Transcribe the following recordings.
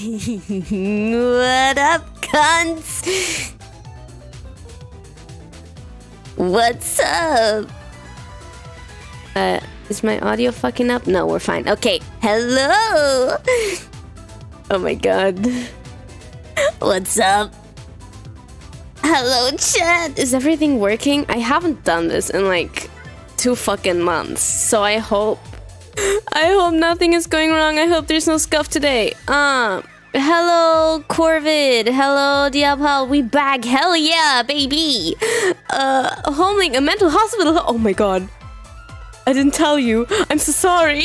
What up, cunts? What's up? Is my audio fucking up? No, we're fine. Okay, hello! Oh my god. What's up? Hello, chat! Is everything working? I haven't done this in like 2 fucking months, so I hope nothing is going wrong. I hope there's no scuff today. Hello, Corvid. Hello, Diabhal. We back. Hell yeah, baby. Homeling, a mental hospital. Oh my god. I didn't tell you. I'm so sorry.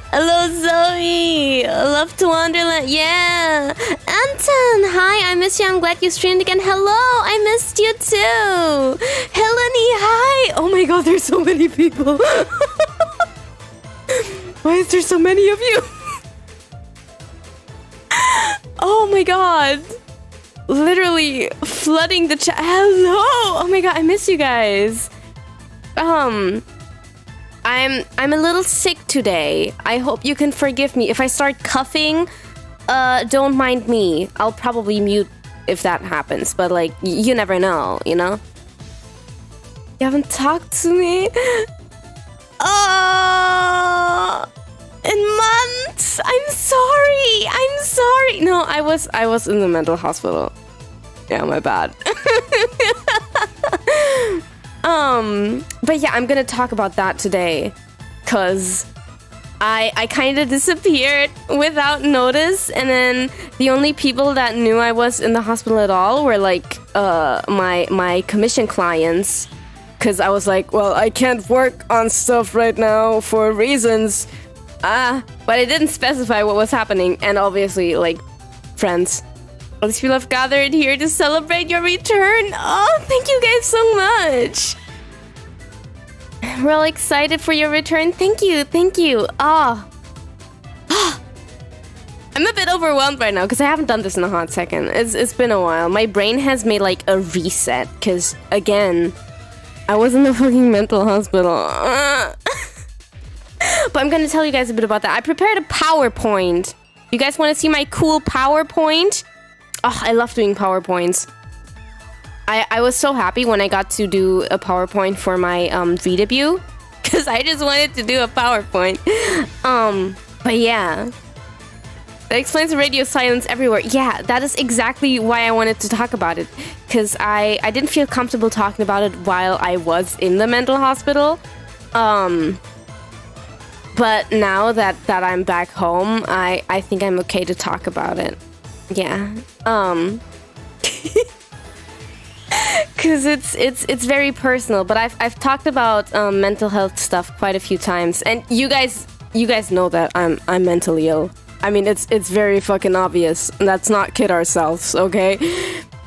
Hello, Zoe. Love to Wonderland. Yeah. Anton, hi. I miss you. I'm glad you streamed again. Hello. I missed you too. Helene, hi. Oh my god, there's so many people. Why is there so many of you? Oh my god. Literally flooding the chat. Hello. Oh my god, I miss you guys. I'm a little sick today. I hope you can forgive me. If I start coughing, don't mind me. I'll probably mute if that happens, but like, you never know, you know? You haven't talked to me? Oh, in months. I'm sorry. No, I was in the mental hospital. Yeah, my bad. But yeah, I'm gonna talk about that today, cause I kind of disappeared without notice, and then the only people that knew I was in the hospital at all were like my commission clients, cause I was like, well, I can't work on stuff right now for reasons, but I didn't specify what was happening, and obviously like friends. All these people have gathered here to celebrate your return. Oh, thank you guys so much. We're all excited for your return. Thank you. Oh. I'm a bit overwhelmed right now because I haven't done this in a hot second. It's been a while. My brain has made like a reset because, again, I was in the fucking mental hospital. But I'm going to tell you guys a bit about that. I prepared a PowerPoint. You guys want to see my cool PowerPoint? Oh, I love doing PowerPoints. I was so happy when I got to do a PowerPoint for my V-debut, because I just wanted to do a PowerPoint. But yeah. That explains the radio silence everywhere. Yeah, that is exactly why I wanted to talk about it, because I didn't feel comfortable talking about it while I was in the mental hospital. But now that I'm back home, I think I'm okay to talk about it. Yeah. Because it's very personal, but I've talked about mental health stuff quite a few times, and you guys know that I'm mentally ill. I mean, it's very fucking obvious. Let's not kid ourselves, okay?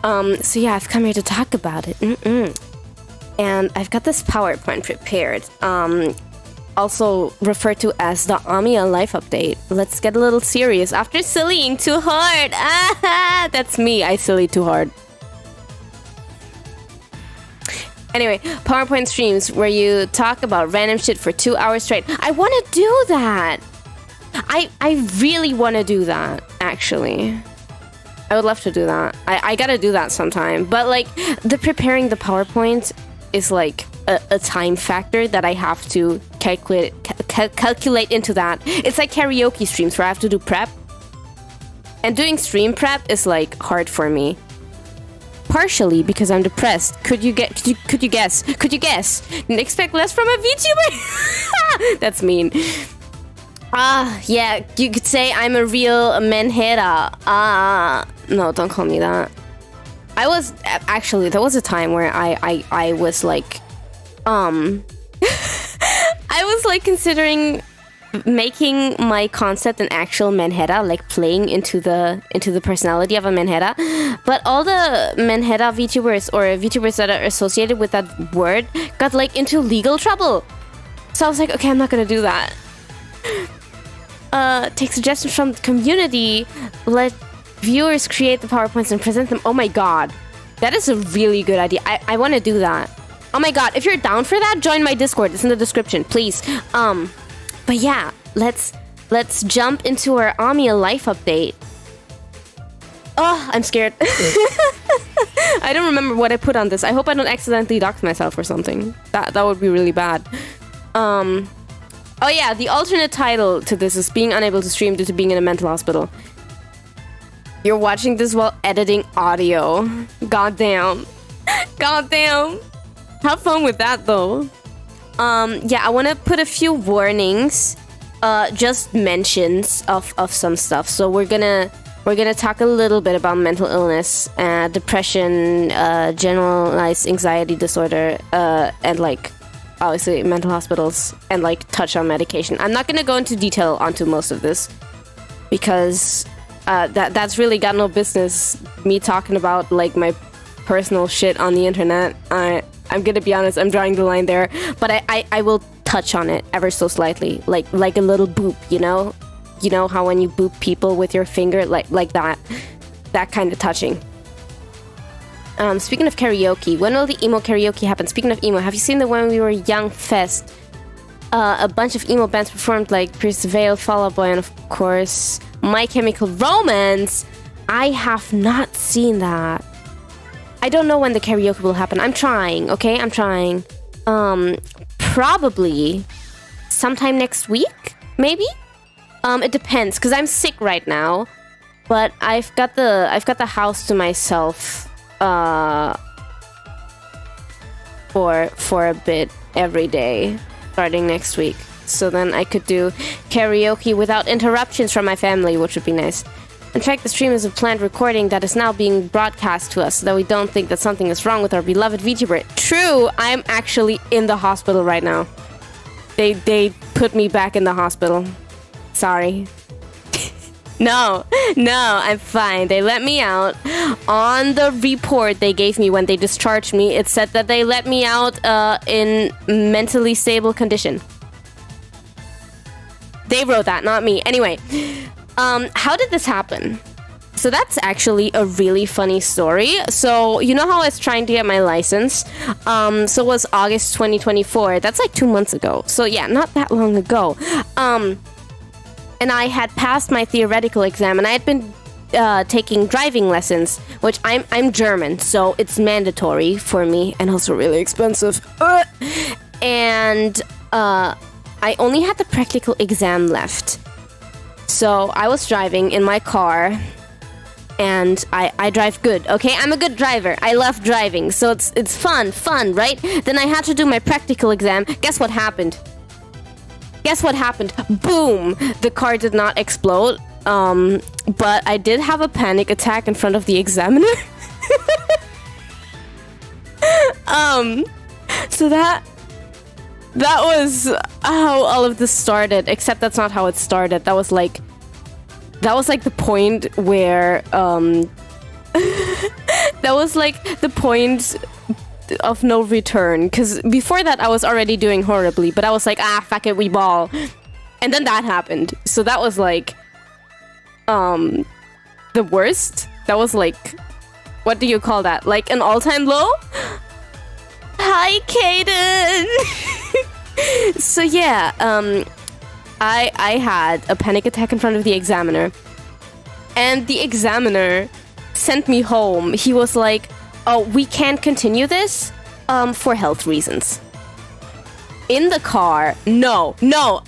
So yeah, I've come here to talk about it. And I've got this PowerPoint prepared. Also referred to as the amiaa life update. Let's get a little serious after sillying too hard. Ah, that's me. I silly too hard. Anyway, PowerPoint streams where you talk about random shit for 2 hours straight. I want to do that. I really want to do that, actually. I would love to do that. I gotta do that sometime. But like, the preparing the PowerPoint is like a time factor that I have to calculate into that. It's like karaoke streams where I have to do prep. And doing stream prep is like hard for me. Partially because I'm depressed. Could you guess? Didn't expect less from a VTuber. That's mean. Yeah, you could say I'm a real manhera. No, don't call me that. I was actually, there was a time where I was like, I was like considering making my concept an actual manhera, like playing into the personality of a manhera. But all the manhera VTubers or VTubers that are associated with that word got like into legal trouble. So I was like, okay, I'm not gonna do that. Take suggestions from the community, let viewers create the PowerPoints and present them. Oh my god, that is a really good idea. I want to do that. Oh my god, if you're down for that, join my Discord. It's in the description, please. But yeah, let's let's jump into our amiaa life update. Oh, I'm scared. I don't remember what I put on this. I hope I don't accidentally dox myself or something. That would be really bad. Oh yeah, the alternate title to this is being unable to stream due to being in a mental hospital. You're watching this while editing audio. Goddamn. Goddamn. Have fun with that though. Yeah, I want to put a few warnings. Just mentions of some stuff. So we're gonna talk a little bit about mental illness, depression, generalized anxiety disorder, and like obviously mental hospitals, and like touch on medication. I'm not gonna go into detail onto most of this because that's really got no business me talking about like my personal shit on the internet. I'm gonna be honest, I'm drawing the line there, but I will touch on it ever so slightly, like a little boop, you know? You know how when you boop people with your finger, like that kind of touching. Speaking of karaoke, when will the emo karaoke happen? Speaking of emo, have you seen the When We Were Young fest? A bunch of emo bands performed, like Pierce the Veil, Fall Out Boy, and of course My Chemical Romance. I have not seen that. I don't know when the karaoke will happen. I'm trying, okay? I'm trying. Probably sometime next week, maybe? It depends, because I'm sick right now, but I've got the house to myself for a bit every day starting next week. So then I could do karaoke without interruptions from my family, which would be nice. In fact, the stream is a planned recording that is now being broadcast to us so that we don't think that something is wrong with our beloved VTuber. True, I'm actually in the hospital right now. They put me back in the hospital. Sorry. No, I'm fine. They let me out. On the report they gave me when they discharged me, it said that they let me out in mentally stable condition. They wrote that, not me. Anyway, how did this happen? So that's actually a really funny story. So you know how I was trying to get my license? So it was August 2024. That's like 2 months ago. So yeah, not that long ago. And I had passed my theoretical exam, and I had been taking driving lessons, which I'm German, so it's mandatory for me, and also really expensive. And I only had the practical exam left. So I was driving in my car, and I drive good, okay? I'm a good driver. I love driving, so it's fun, right? Then I had to do my practical exam. Guess what happened? Boom! The car did not explode, but I did have a panic attack in front of the examiner. So that was how all of this started, except that's not how it started. That was like the point where, that was like the point of no return, because before that I was already doing horribly, but I was like, fuck it, we ball. And then that happened. So that was like the worst. That was like, what do you call that? Like an all-time low? Hi, Kaden. So yeah, I had a panic attack in front of the examiner, and the examiner sent me home. He was like, oh, we can't continue this for health reasons. In the car, no,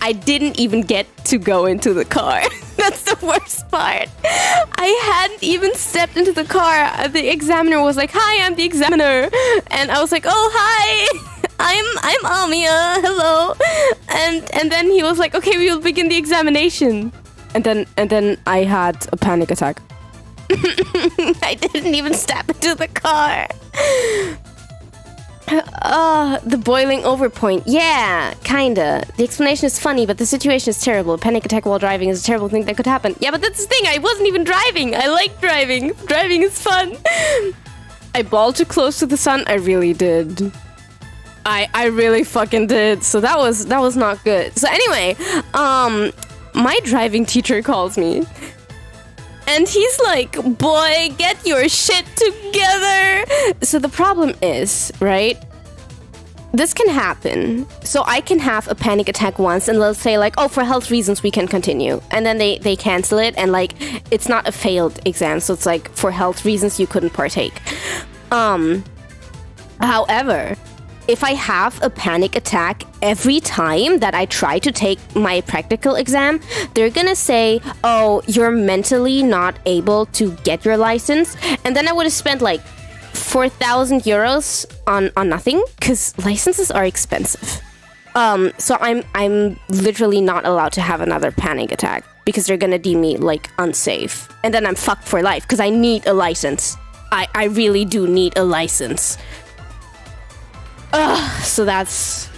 I didn't even get to go into the car. That's the worst part. I hadn't even stepped into the car. The examiner was like, hi, I'm the examiner. And I was like, oh, hi, I'm amiaa, hello. And then he was like, okay, we will begin the examination. And then I had a panic attack. I didn't even step into the car. The boiling over point. Yeah, kinda. The explanation is funny, but the situation is terrible. A panic attack while driving is a terrible thing that could happen. Yeah, but that's the thing. I wasn't even driving. I like driving. Driving is fun. I balled too close to the sun. I really did. I really fucking did. So that was not good. So anyway, my driving teacher calls me. And he's like, boy, get your shit together. So the problem is, right? this can happen. So I can have a panic attack once and they'll say like, oh, for health reasons we can continue, and then they cancel it, and like it's not a failed exam, so it's like for health reasons you couldn't partake. However, if I have a panic attack every time that I try to take my practical exam, they're gonna say, oh, you're mentally not able to get your license, and then I would have spent like 4,000 euros on nothing, because licenses are expensive. So I'm literally not allowed to have another panic attack because they're gonna deem me like unsafe, and then I'm fucked for life because I need a license. I really do need a license. So that's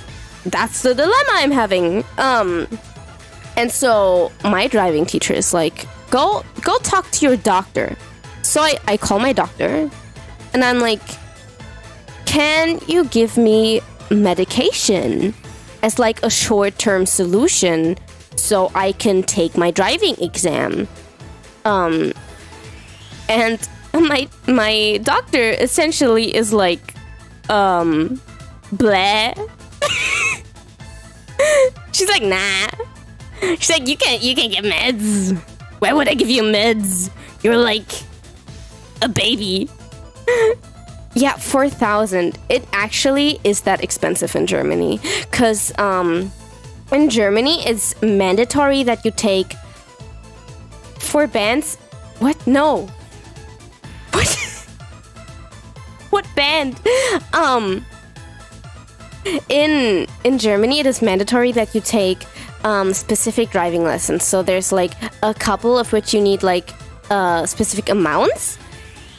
the dilemma I'm having. And so my driving teacher is like, go talk to your doctor. So I call my doctor. And I'm like, can you give me medication as like a short-term solution so I can take my driving exam? And my doctor essentially is like, bleh. She's like, nah. She's like, you can't get meds. Why would I give you meds? You're like a baby. Yeah, 4,000. It actually is that expensive in Germany. Because in Germany, it's mandatory that you take 4 bands. What? No. What? What band? In Germany, it is mandatory that you take specific driving lessons. So there's like a couple of which you need like specific amounts.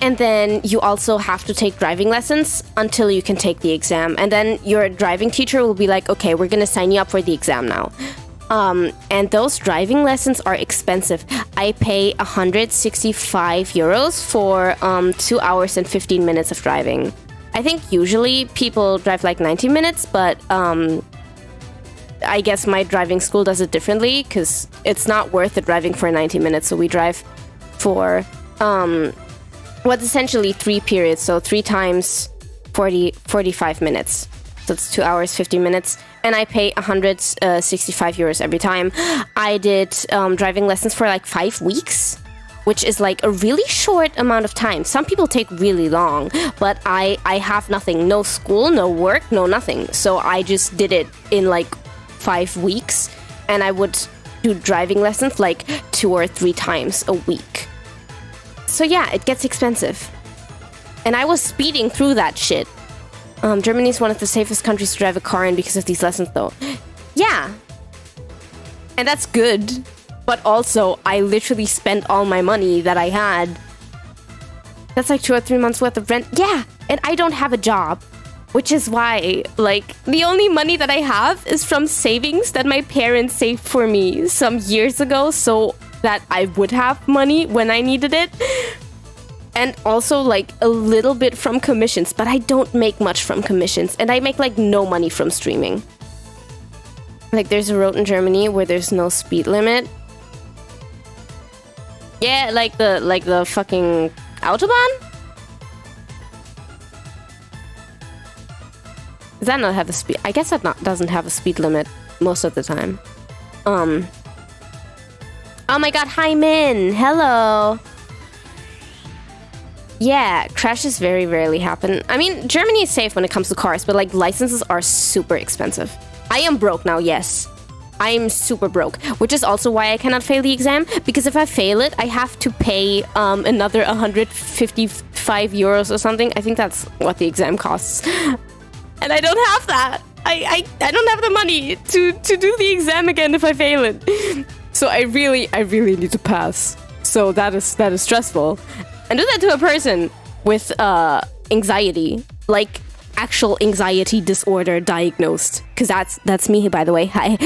And then you also have to take driving lessons until you can take the exam. And then your driving teacher will be like, okay, we're going to sign you up for the exam now. And those driving lessons are expensive. I pay 165 euros for 2 hours and 15 minutes of driving. I think usually people drive like 90 minutes, but I guess my driving school does it differently because it's not worth it driving for 90 minutes. So we drive for what's essentially 3 periods. So 3 times 45 minutes. So it's 2 hours, 50 minutes. And I pay 165 euros every time. I did driving lessons for like 5 weeks, which is like a really short amount of time. Some people take really long, but I have nothing. No school, no work, no nothing. So I just did it in like 5 weeks. And I would do driving lessons like 2 or 3 times a week. So yeah, it gets expensive. And I was speeding through that shit. Germany is one of the safest countries to drive a car in because of these lessons, though. Yeah. And that's good. But also, I literally spent all my money that I had. That's like 2 or 3 months worth of rent. Yeah. And I don't have a job. Which is why, like, the only money that I have is from savings that my parents saved for me some years ago so that I would have money when I needed it. And also, like, a little bit from commissions. But I don't make much from commissions. And I make, like, no money from streaming. Like, there's a road in Germany where there's no speed limit. Yeah, like the fucking Autobahn? Does that not have a speed? I guess that doesn't have a speed limit most of the time. Oh my god, hi Min! Hello! Yeah, crashes very rarely happen. I mean, Germany is safe when it comes to cars, but like licenses are super expensive. I am broke now, yes. I am super broke, which is also why I cannot fail the exam, because if I fail it, I have to pay another 155 euros or something. I think that's what the exam costs. And I don't have that. I don't have the money to do the exam again if I fail it. So I really need to pass. So that is stressful. And do that to a person with anxiety, like actual anxiety disorder diagnosed. Because that's me, by the way. Hi.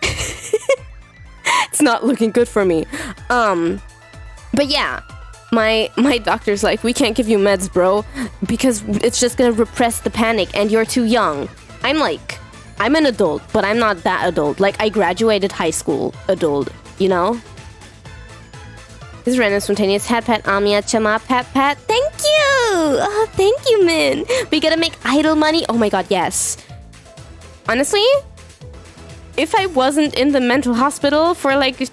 It's not looking good for me. But yeah, my doctor's like, we can't give you meds, bro, because it's just gonna repress the panic, and you're too young. I'm like, I'm an adult, but I'm not that adult. Like, I graduated high school adult, you know? This is random spontaneous hat pat amiaa chama pat pat. Thank you! Oh, thank you, Min. We gotta make idol money. Oh my god, yes. Honestly, if I wasn't in the mental hospital for like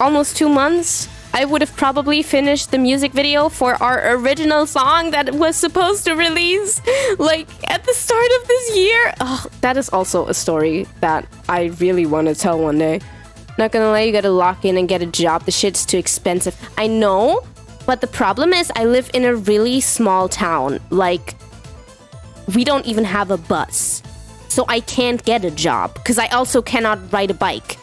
almost 2 months, I would have probably finished the music video for our original song that was supposed to release like at the start of this year. Oh, that is also a story that I really want to tell one day. Not gonna lie, you gotta lock in and get a job. The shit's too expensive. I know, but the problem is I live in a really small town. Like, we don't even have a bus. So I can't get a job because I also cannot ride a bike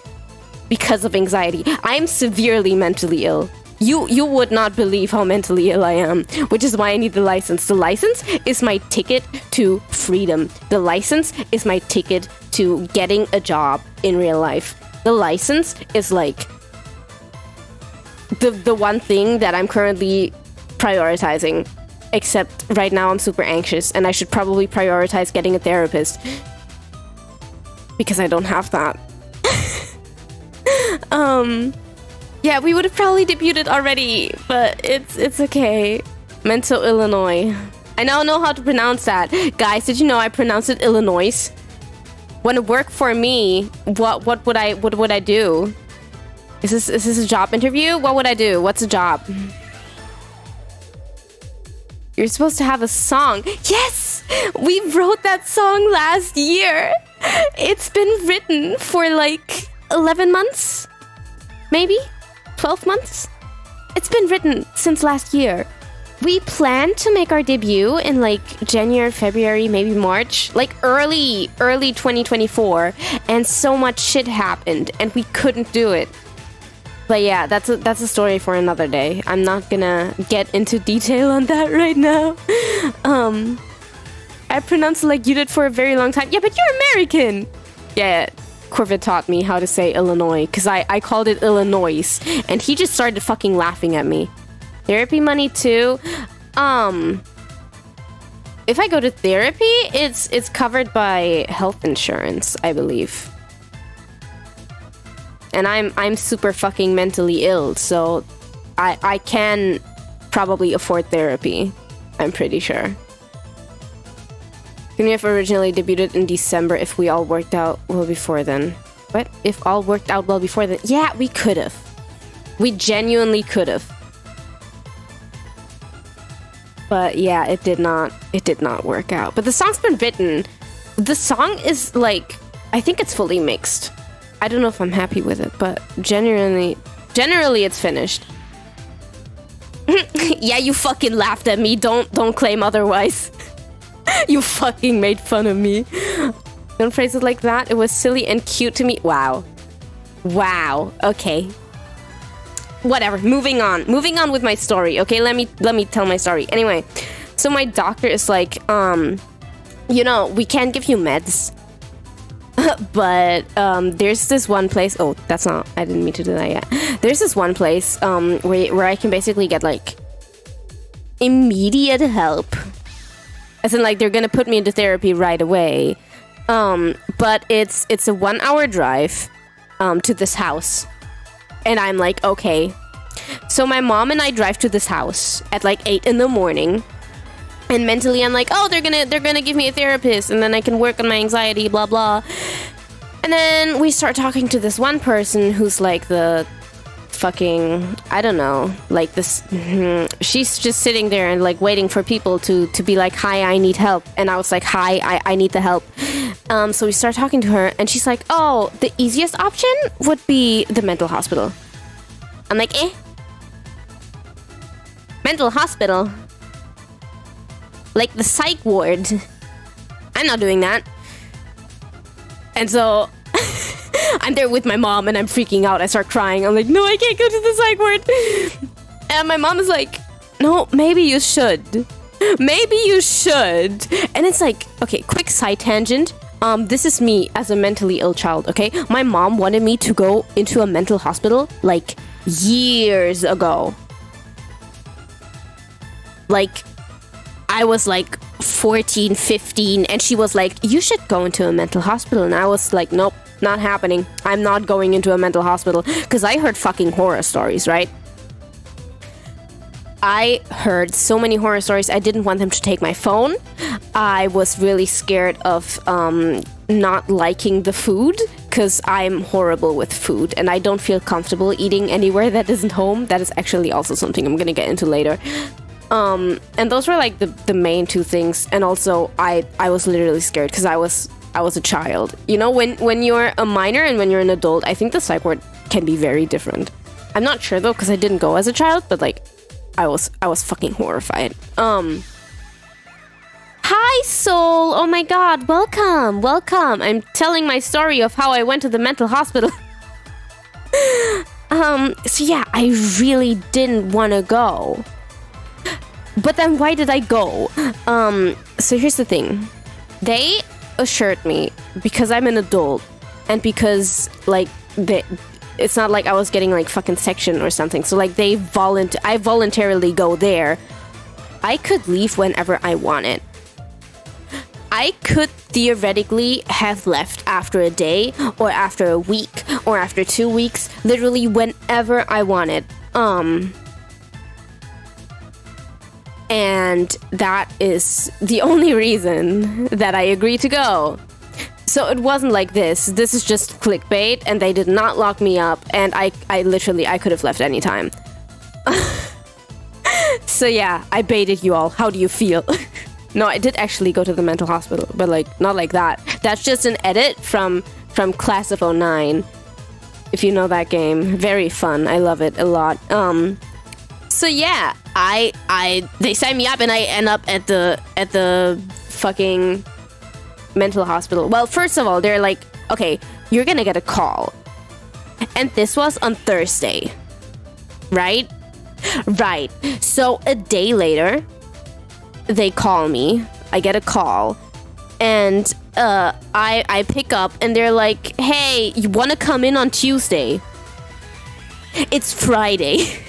because of anxiety. I'm severely mentally ill. You would not believe how mentally ill I am, which is why I need the license. The license is my ticket to freedom. The license is my ticket to getting a job in real life. The license is like the one thing that I'm currently prioritizing. Except right now I'm super anxious and I should probably prioritize getting a therapist. Because I don't have that. Yeah, we would have probably debuted already, but it's okay. Mental Illinois. I now know how to pronounce that. Guys, did you know I pronounced it Illinois? When it worked for me, what would I do? Is this a job interview? What would I do? What's a job? You're supposed to have a song. Yes! We wrote that song last year. It's been written for like 11 months? Maybe? 12 months? It's been written since last year. We plan to make our debut in like January, February, maybe March. Like early 2024. And so much shit happened and we couldn't do it. But yeah, that's a story for another day. I'm not gonna get into detail on that right now. I pronounced it like you did for a very long time. Yeah, but you're American! Yeah, Corvid taught me how to say Illinois, because I called it Illinois, and he just started fucking laughing at me. Therapy money too? If I go to therapy, it's covered by health insurance, I believe. And I'm super fucking mentally ill, so I can probably afford therapy. I'm pretty sure. Couldn't you have originally debuted in December if we all worked out well before then? What? If all worked out well before then? Yeah, we could have. We genuinely could have. But yeah, it did not work out. But the song's been written. The song is like, I think it's fully mixed. I don't know if I'm happy with it, but generally it's finished. Yeah, you fucking laughed at me. Don't claim otherwise. You fucking made fun of me. Don't phrase it like that. It was silly and cute to me. Wow. Okay. Whatever. Moving on with my story. Okay, let me tell my story. Anyway, so my doctor is like, you know, we can't give you meds. But there's this one place. Oh, that's not. I didn't mean to do that yet. There's this one place where I can basically get like immediate help. As in, like, they're gonna put me into therapy right away. But it's a 1-hour drive to this house. And I'm like, okay. So my mom and I drive to this house at like 8 in the morning. And mentally I'm like, oh, they're gonna give me a therapist and then I can work on my anxiety, blah blah. And then we start talking to this one person who's like the fucking, I don't know, like this, she's just sitting there and like waiting for people to be like, hi, I need help. And I was like, hi, I need the help. So we start talking to her and she's like, oh, the easiest option would be the mental hospital. I'm like, mental hospital? Like the psych ward? I'm not doing that. And so I'm there with my mom and I'm freaking out. I start crying. I'm like, no, I can't go to the psych ward. And my mom is like, no, maybe you should. Maybe you should. And it's like, okay, quick side tangent. This is me as a mentally ill child, okay? My mom wanted me to go into a mental hospital like years ago. Like, I was like 14, 15, and she was like, you should go into a mental hospital. And I was like, nope, not happening. I'm not going into a mental hospital. Because I heard fucking horror stories, right? I heard so many horror stories. I didn't want them to take my phone. I was really scared of not liking the food because I'm horrible with food and I don't feel comfortable eating anywhere that isn't home. That is actually also something I'm gonna get into later. And those were like the main two things. And also I was literally scared because I was a child. You know, when you're a minor and when you're an adult, I think the psych ward can be very different. I'm not sure though because I didn't go as a child, but like I was fucking horrified. Hi, Soul! Oh my god, welcome! Welcome! I'm telling my story of how I went to the mental hospital. So yeah, I really didn't want to go. But then why did I go? So here's the thing. They assured me, because I'm an adult, and because, like, it's not like I was getting, like, fucking sectioned or something. So, like, I voluntarily go there. I could leave whenever I wanted. I could theoretically have left after a day, or after a week, or after 2 weeks, literally whenever I wanted. And that is the only reason that I agreed to go. So it wasn't like this. This is just clickbait, and they did not lock me up, and I could have left anytime. So yeah, I baited you all. How do you feel? No, I did actually go to the mental hospital, but like not like that. That's just an edit from Class of 09. If you know that game, very fun. I love it a lot. So yeah, they signed me up, and I end up at the fucking mental hospital. Well, first of all, they're like, okay, you're gonna get a call, and this was on Thursday, right? Right. So a day later, they call me. I get a call, and I pick up, and they're like, hey, you want to come in on Tuesday? It's Friday.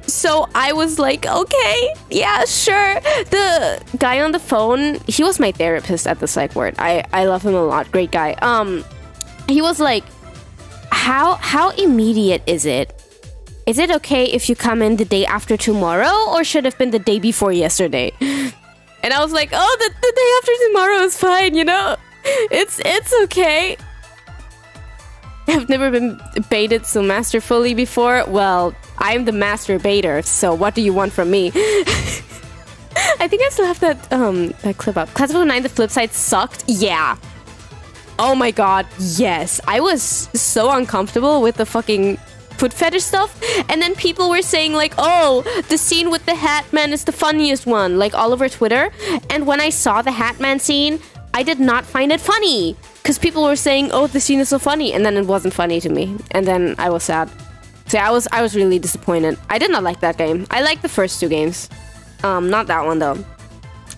So I was like, okay, yeah, sure. The guy on the phone, he was my therapist at the psych ward. I love him a lot. Great guy. He was like, how immediate is it? Is it okay if you come in the day after tomorrow, or should have been the day before yesterday? And I was like, oh, the day after tomorrow is fine, you know? It's okay. I've never been baited so masterfully before. Well, I'm the master baiter, so what do you want from me? I think I still have that clip up. Class of 09, the flip side sucked. Yeah. Oh my god, yes. I was so uncomfortable with the fucking foot fetish stuff, and then people were saying like, oh, the scene with the Hat Man is the funniest one, like all over Twitter. And when I saw the Hat Man scene, I did not find it funny, because people were saying, oh, the scene is so funny, and then it wasn't funny to me, and then I was sad. So yeah, I was really disappointed. I did not like that game. I liked the first two games, not that one though.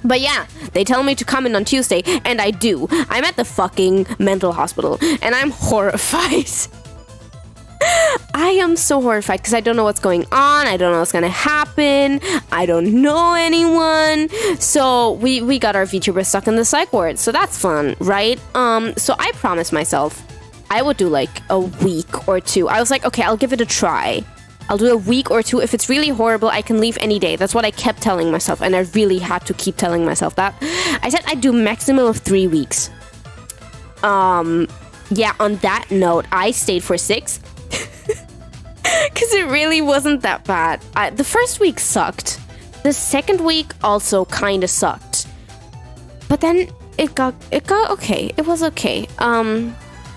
But yeah, they tell me to come in on Tuesday, and I do. I'm at the fucking mental hospital, and I'm horrified. I am so horrified because I don't know what's going on. I don't know what's gonna happen. I don't know anyone. So we got our VTuber stuck in the psych ward. So that's fun, right? So I promised myself I would do like a week or two. I was like, okay, I'll give it a try. I'll do a week or two. If it's really horrible, I can leave any day. That's what I kept telling myself, and I really had to keep telling myself that. I said I'd do maximum of 3 weeks. Yeah, on that note, I stayed for 6. Because it really wasn't that bad. The first week sucked. The second week also kind of sucked. But then it got okay. It was okay.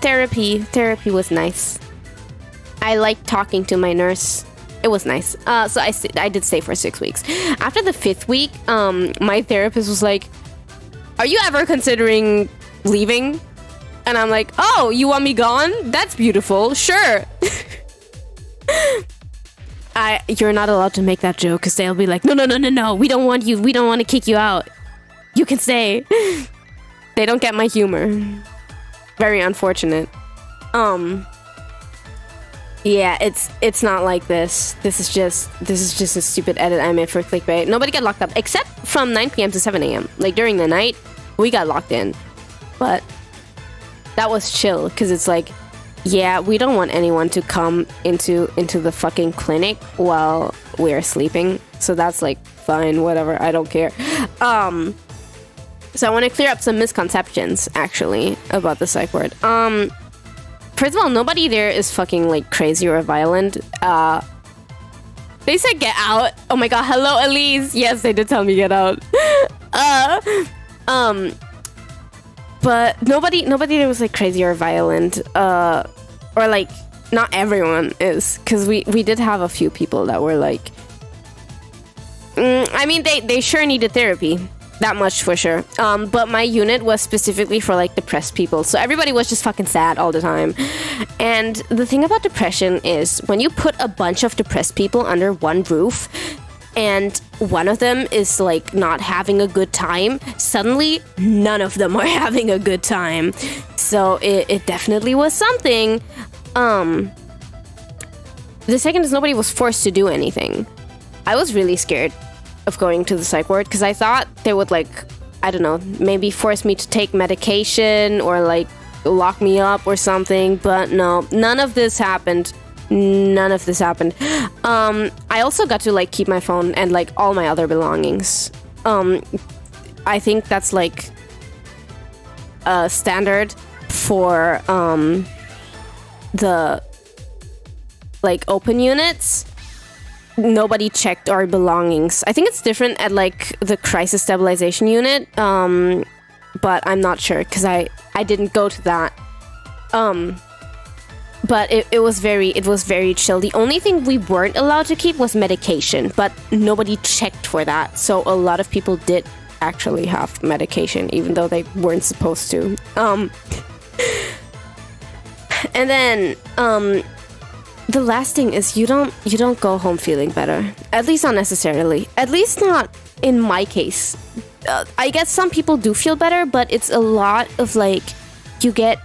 Therapy was nice. I liked talking to my nurse. It was nice. So I did stay for 6 weeks. After the 5th week, my therapist was like, are you ever considering leaving? And I'm like, oh, you want me gone? That's beautiful. Sure. You're not allowed to make that joke because they'll be like, no, we don't want you. We don't want to kick you out. You can stay. They don't get my humor. Very unfortunate. Yeah, it's not like this. This is just a stupid edit I made for clickbait. Nobody got locked up except from 9 p.m. to 7 a.m. Like during the night, we got locked in. But that was chill because it's like yeah, we don't want anyone to come into the fucking clinic while we're sleeping. So that's like fine, whatever. I don't care. So I want to clear up some misconceptions actually about the psych ward. First of all, nobody there is fucking like crazy or violent. They said get out. Oh my god, hello Elise. Yes, they did tell me get out. But nobody there was like crazy or violent. Or like not everyone is, because we did have a few people that were like I mean they sure needed therapy. That much for sure. But my unit was specifically for like depressed people. So everybody was just fucking sad all the time. And the thing about depression is when you put a bunch of depressed people under one roof and one of them is like not having a good time, suddenly none of them are having a good time. So it definitely was something. The second is nobody was forced to do anything. I was really scared of going to the psych ward because I thought they would like, I don't know, maybe force me to take medication or like lock me up or something, but no, none of this happened. I also got to like keep my phone and like all my other belongings. I think that's like a standard for the like open units. Nobody checked our belongings. I think it's different at like the crisis stabilization unit, but I'm not sure because I didn't go to that. But it was very chill. The only thing we weren't allowed to keep was medication, but nobody checked for that. So a lot of people did actually have medication, even though they weren't supposed to. And then the last thing is you don't go home feeling better. At least not necessarily. At least not in my case. I guess some people do feel better, but it's a lot of like you get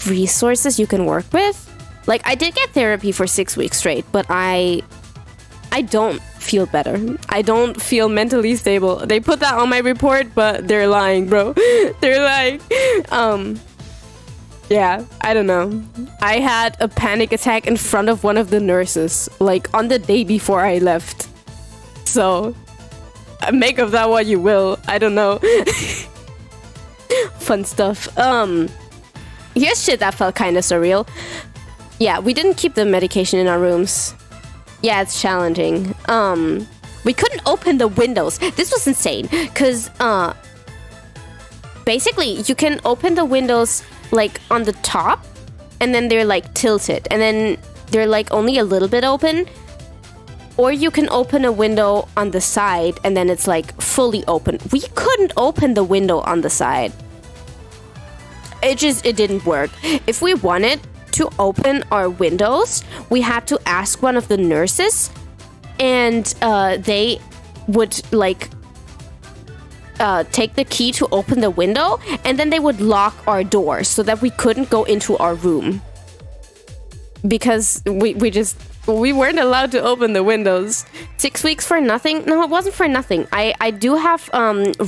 resources you can work with. Like I did get therapy for 6 weeks straight, but I don't feel better. I don't feel mentally stable. They put that on my report, but they're lying, bro. They're lying. Yeah, I don't know. I had a panic attack in front of one of the nurses, like on the day before I left. So, make of that what you will. I don't know. Fun stuff. Here's shit that felt kind of surreal. Yeah, we didn't keep the medication in our rooms. Yeah, it's challenging. We couldn't open the windows. This was insane, because basically you can open the windows like on the top, and then they're like tilted, and then they're like only a little bit open, or you can open a window on the side and then it's like fully open. We couldn't open the window on the side. It didn't work. If we wanted to open our windows, we had to ask one of the nurses, and they would like take the key to open the window, and then they would lock our door so that we couldn't go into our room, because we weren't allowed to open the windows. 6 weeks for nothing? No, it wasn't for nothing. I do have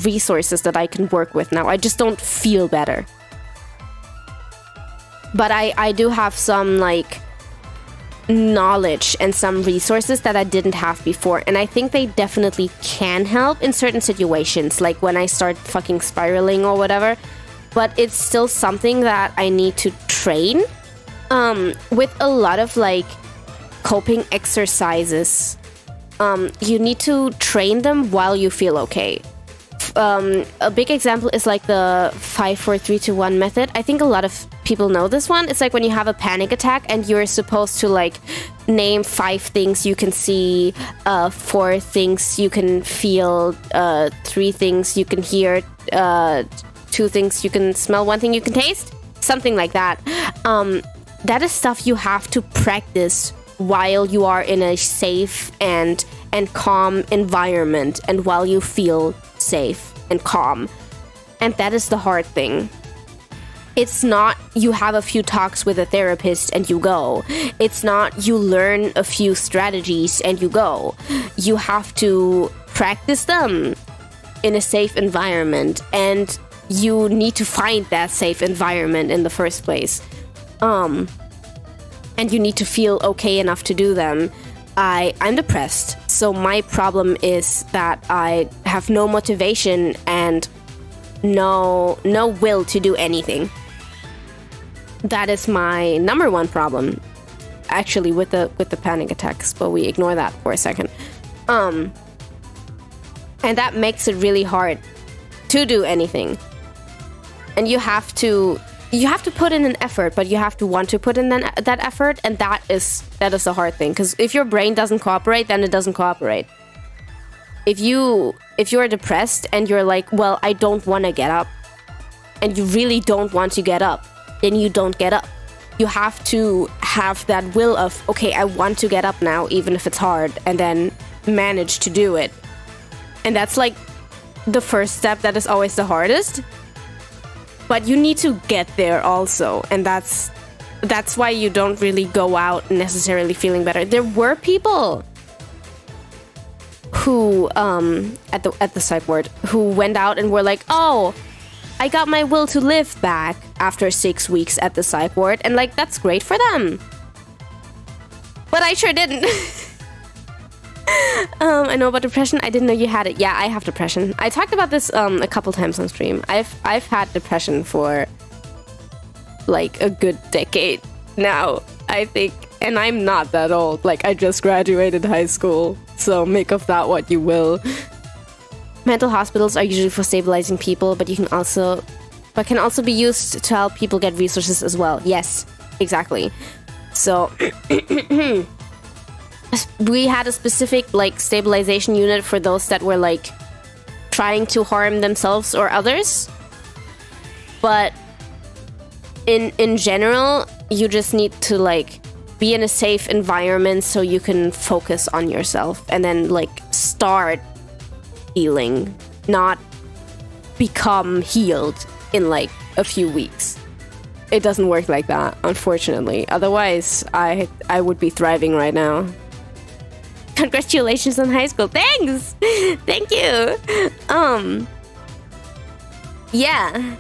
resources that I can work with now. I just don't feel better. But I do have some like knowledge and some resources that I didn't have before, and I think they definitely can help in certain situations, like when I start fucking spiraling or whatever. But it's still something that I need to train with a lot of like coping exercises. You need to train them while you feel okay. A big example is like the 5, 4, 3, 2, 1 method. I think a lot of people know this one. It's like when you have a panic attack and you're supposed to like name 5 things you can see, 4 things you can feel, 3 things you can hear, 2 things you can smell, 1 thing you can taste, something like that. That is stuff you have to practice while you are in a safe and calm environment, and while you feel safe and calm. And that is the hard thing. It's not you have a few talks with a therapist and you go. It's not you learn a few strategies and you go. You have to practice them in a safe environment, and you need to find that safe environment in the first place. and you need to feel okay enough to do them. I'm depressed, so my problem is that I have no motivation and no will to do anything. That is my number one problem, actually, with the panic attacks, but we ignore that for a second. And that makes it really hard to do anything. And you have to put in an effort, but you have to want to put in that effort, and that is a hard thing. Because if your brain doesn't cooperate, then it doesn't cooperate. If you're depressed and you're like, well, I don't want to get up, and you really don't want to get up, then you don't get up. You have to have that will of, okay, I want to get up now, even if it's hard, and then manage to do it. And that's like the first step that is always the hardest. But you need to get there also, and that's why you don't really go out necessarily feeling better. There were people who at the psych ward who went out and were like, oh, I got my will to live back after 6 weeks at the psych ward, and like, that's great for them. But I sure didn't. I know about depression. I didn't know you had it. Yeah, I have depression. I talked about this a couple times on stream. I've had depression for like a good decade now, I think. And I'm not that old. Like, I just graduated high school, so make of that what you will. Mental hospitals are usually for stabilizing people, but can also be used to help people get resources as well. Yes, exactly. So we had a specific like stabilization unit for those that were like trying to harm themselves or others. But in general, you just need to like be in a safe environment so you can focus on yourself and then like start healing, not become healed in like a few weeks. It doesn't work like that, unfortunately. Otherwise, I would be thriving right now. Congratulations on high school. Thanks! Thank you! Yeah.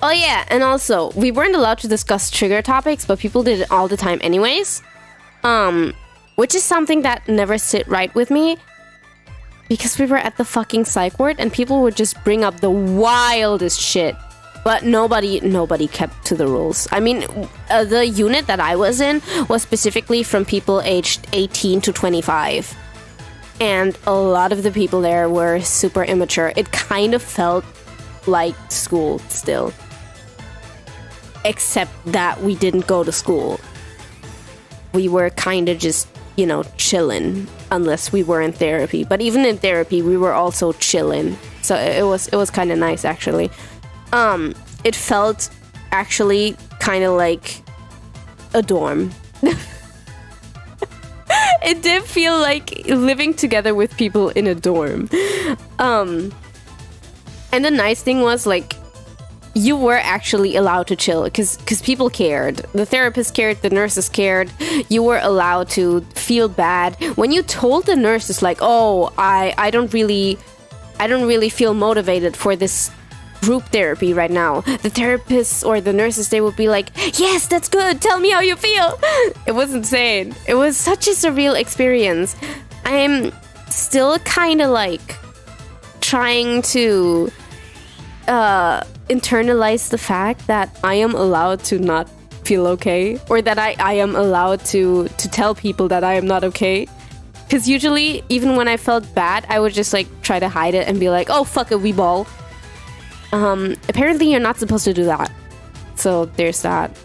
Oh yeah, and also, we weren't allowed to discuss trigger topics, but people did it all the time anyways. Which is something that never sit right with me. Because we were at the fucking psych ward and people would just bring up the wildest shit. But nobody kept to the rules. I mean, the unit that I was in was specifically from people aged 18 to 25. And a lot of the people there were super immature. It kind of felt like school still. Except that we didn't go to school. We were kind of just, you know, chilling. Unless we were in therapy. But even in therapy, we were also chilling. So it was kind of nice, actually. It felt actually kind of like a dorm. It did feel like living together with people in a dorm. And the nice thing was, like, you were actually allowed to chill because people cared. The therapists cared, the nurses cared. You were allowed to feel bad. When you told the nurses, like, oh, I don't really feel motivated for this group therapy right now, the therapists or the nurses, they would be like, yes, that's good, tell me how you feel. It was insane. It was such a surreal experience. I'm still kind of like trying to internalize the fact that I am allowed to not feel okay, or that I am allowed to tell people that I am not okay. Because usually, even when I felt bad, I would just like try to hide it and be like, oh, fuck it, we ball. Apparently you're not supposed to do that. So there's that.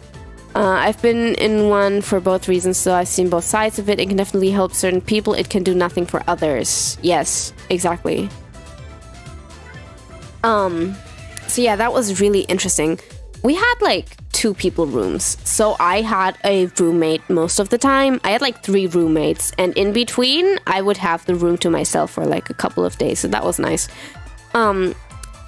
I've been in one for both reasons, so I've seen both sides of it. It can definitely help certain people. It can do nothing for others. Yes, exactly. So yeah, that was really interesting. We had like 2 people rooms. So I had a roommate most of the time. I had like 3 roommates, and in between I would have the room to myself for like a couple of days. So that was nice.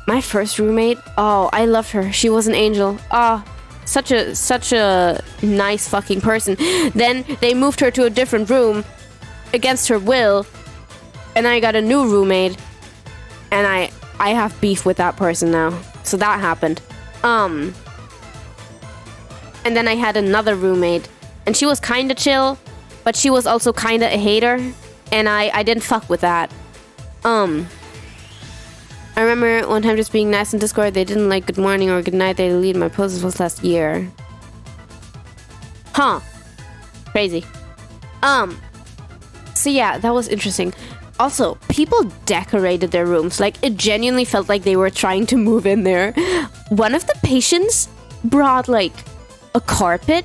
My first roommate, oh, I loved her. She was an angel. Oh, such a nice fucking person. Then they moved her to a different room against her will, and I got a new roommate, and I have beef with that person now. So that happened. And then I had another roommate, and she was kind of chill, but she was also kind of a hater, and I didn't fuck with that. I remember one time just being nice in Discord. They didn't like good morning or good night. They deleted my posts. This was last year. Huh. Crazy. So yeah, that was interesting. Also, people decorated their rooms. Like, it genuinely felt like they were trying to move in there. One of the patients brought, like, a carpet,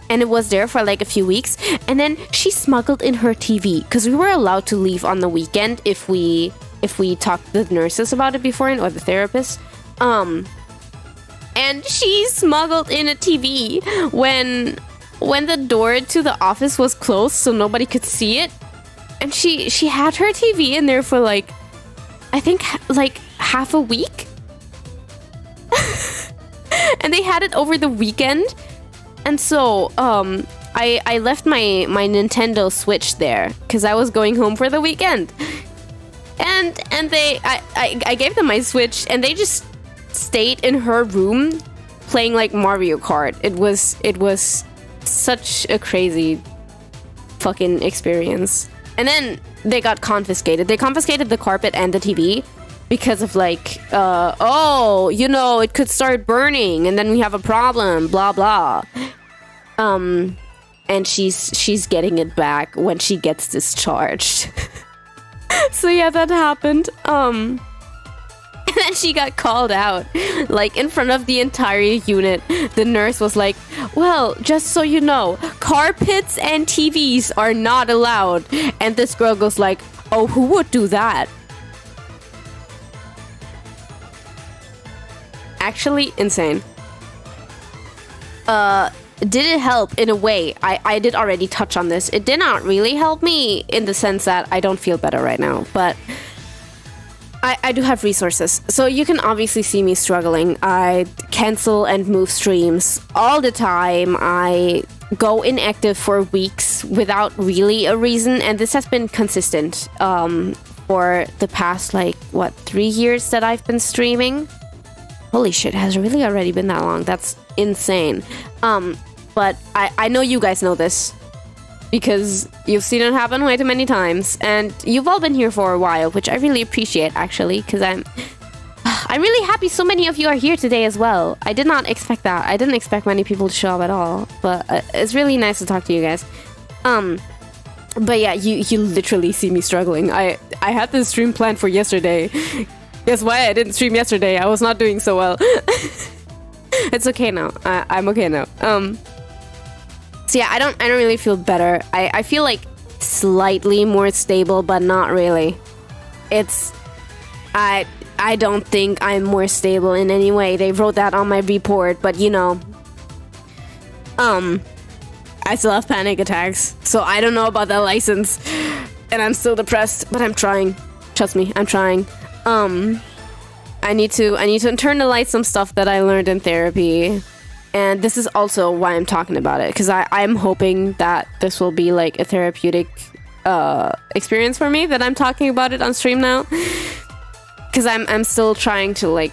and it was there for, like, a few weeks. And then she smuggled in her TV, because we were allowed to leave on the weekend if we talked to the nurses about it beforehand, or the therapist. And she smuggled in a TV when the door to the office was closed so nobody could see it. And she had her TV in there for, like, I think, like, half a week. And they had it over the weekend. And so, I left my Nintendo Switch there because I was going home for the weekend. And I gave them my Switch, and they just stayed in her room playing, like, Mario Kart. It was such a crazy fucking experience. And then they got confiscated. They confiscated the carpet and the TV because of, like, it could start burning and then we have a problem, blah blah. And she's getting it back when she gets discharged. So yeah, that happened. And then she got called out, like, in front of the entire unit. The nurse was like, well, just so you know, carpets and TVs are not allowed. And this girl goes like, oh, who would do that? Actually, insane. Did it help? In a way, I did already touch on this. It did not really help me in the sense that I don't feel better right now, but I do have resources. So you can obviously see me struggling. I cancel and move streams all the time. I go inactive for weeks without really a reason, and this has been consistent for the past, like, 3 years that I've been streaming. Holy shit, has it really already been that long? That's insane. But I know you guys know this, because you've seen it happen way too many times, and you've all been here for a while, which I really appreciate, actually, because I'm really happy so many of you are here today as well. I did not expect that. I didn't expect many people to show up at all, but it's really nice to talk to you guys. But yeah, you literally see me struggling. I had this stream planned for yesterday. Guess why I didn't stream yesterday? I was not doing so well. It's okay now. I'm okay now. So yeah, I don't really feel better. I feel like slightly more stable, but not really. I don't think I'm more stable in any way. They wrote that on my report, but you know, I still have panic attacks, so I don't know about that license, and I'm still depressed, but I'm trying. Trust me, I'm trying. I need to internalize some stuff that I learned in therapy. And this is also why I'm talking about it, because I'm hoping that this will be, like, a therapeutic experience for me, that I'm talking about it on stream now. Because I'm still trying to, like,